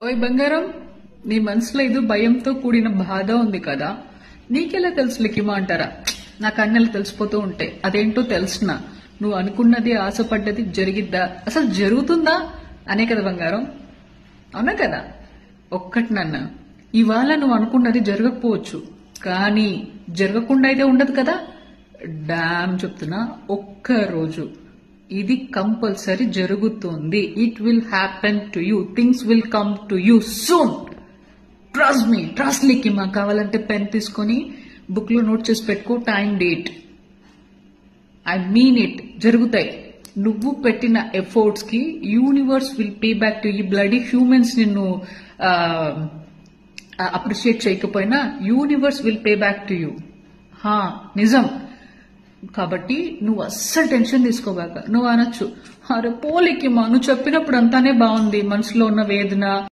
ఓయ్ బంగారం, నీ మనసులో ఏదో భయంతో కూడిన బాధ ఉంది కదా. నీకెలా తెలుసు లిఖిమా అంటారా? నాకు అన్నెలా తెలిసిపోతూ ఉంటాయి. అదేంటో తెలిసిన నువ్వు అనుకున్నది ఆశపడ్డది జరిగిద్దా, అసలు జరుగుతుందా అనే కదా బంగారం. అవునా కదా? ఒక్కటి నాన్న, ఇవాళ నువ్వు అనుకున్నది జరగకపోవచ్చు, కానీ జరగకుండా అయితే ఉండదు కదా. డామ్ చెప్తున్నా, ఒక్క రోజు ఇది కంపల్సరీ జరుగుతుంది. It will happen to you. Things will come to you soon. Trust me, trust లిఖిమా. కావాలంటే పెన్ తీసుకొని బుక్ లో నోట్ చేసి పెట్టుకో, time date. I mean it. జరుగుతాయి. నువ్వు పెట్టిన ఎఫర్ట్స్ కి universe will pay back to you. Bloody humans నిన్ను అప్రిషియేట్ చేయకపోయినా universe will pay back to you. నిజం. కాబట్టి నువ్వు అస్సలు టెన్షన్ తీసుకోబాక. నువ్వు అనొచ్చు, అరే పోలికి నువ్వు చెప్పినప్పుడు అంతానే బాగుంది, మనసులో ఉన్న వేదన